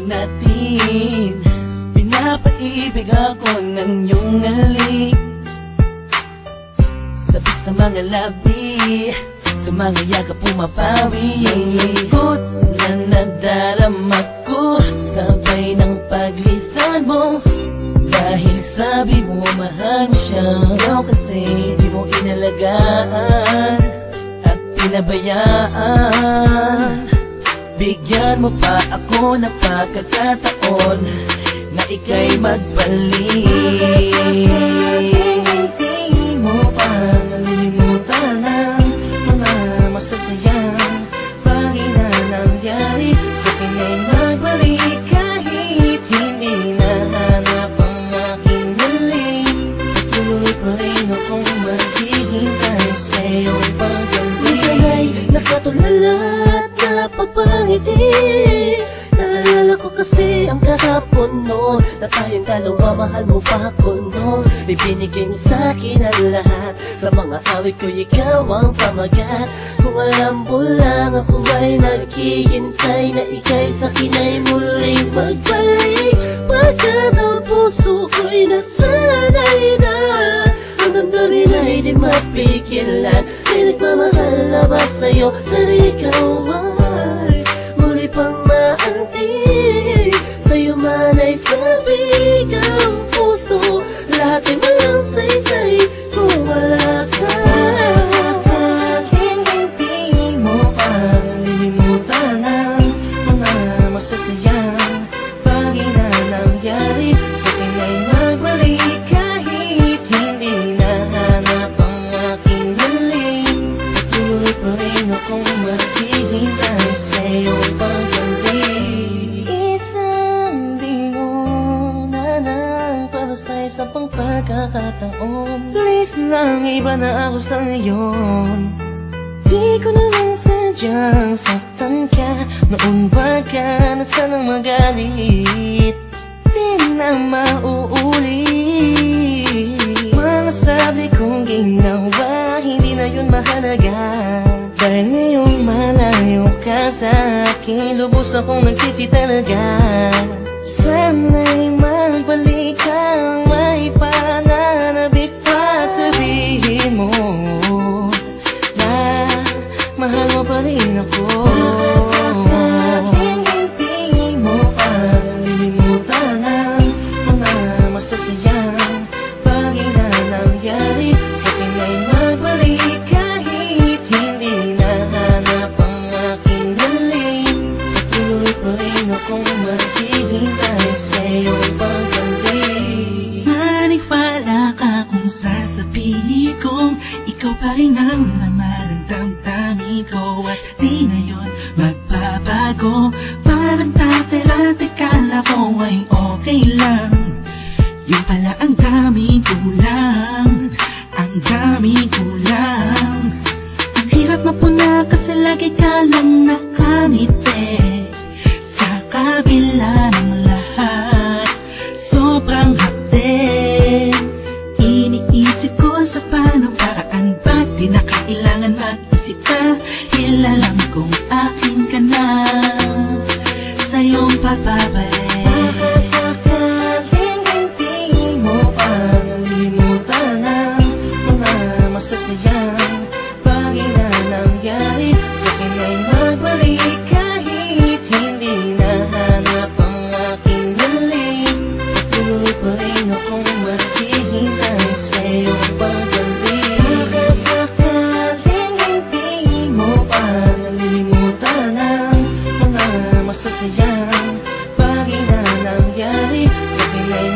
natin. Pinapaibig ako ng iyong halik, sabik sa mga labi, sa mga yakap pumapawi. Ang lungkot na nadarama ko, sabay ng paglisan mo. Dahil sabi mo mahal mo siya, ikaw kasi di mo inalagaan at pinabayaan. Bigyan mo pa ako ng pagkakataon na ika'y magbalik. Hindi mo pa nalilimutan ang mga masasayang bagay na nangyari. Sa akin ay magbalik kahit hindi nahanap ang aking halik. Patuloy pa rin akong maghihintay sa iyong pagbalik. Minsan ay nakatulala at napapangiti. Naalala ko kasi ang kahapon noon, na tayong dalawa, mahal mo pa ako noon. Ibinigay mo sa'kin ang lahat, sa mga awit ko ikaw ang pamagat. Kung alam mo lang ako ay naghihintay na ika'y sa'kin ay muling magbalik. Pagkat ang puso ko'y nasanay na, ang damdamin ay di mapigilan. May nagmamahal na ba sa'yo, sana ikaw ay muli pang maantig. Sa'yo man ay sabik ang puso, lahat ay walang saysay kung wala ka. Sakaling hindi mo pa nalilimutan ang mga masasayang bagay na nangyari. Sa akin ay magbalik kahit hindi nahanap ang aking halik. Patuloy pa rin akong maghihintay sa iyong pagbalik. Isang linggo na nang para sa isang pang pagkakataon. Please lang, iba na ako sa ngayon. Di ko naman sadyang saktan ka, noon ba ka na sanang magalit? Di na mauulit. Mga sabi kong ginawa, hindi na yun mahalaga. Dahil ngayong malayo ka sa akin, lubos akong nagsisi talaga. Sana'y magbalik kang may pananabik pa at sabihin mo na mahal mo pa rin ako. Sakaling hindi mo pa nalilimutan ang mga masasayang bagay na nangyari. Sa akin ay magbalik kahit hindi nahanap ang aking halik. Patuloy pa rin akong maghihintay sa iyong pagbalik. Maniwala ka kung sasabihin kong ikaw pa rin ang laman ng damdamin ko, at di na yun magbabago. Parang dati-dati kala ko ay okay lang, yun pala ang daming kulang, ang daming kulang. Ang hirap mapuna kasi lagi ka lang nakangiti. Sa kabila ng lahat, sobrang hapde. Iniisip ko sa paano paraan, ba't di na kailangan mag-isip ka? Alam kong akin ka na, sa iyong pagbabalik. Baka sakaling hindi mo pa nalilimutan ang mga masasayang bagay na nangyari. Sa akin ay magbalik kahit hindi nahanap ang aking halik. Patuloy pa rin akong maghihintay sa iyong pagbalik. Baka sakaling hindi mo pa nalilimutan ang mga masasayang bagay na nangyari. Sa akin ay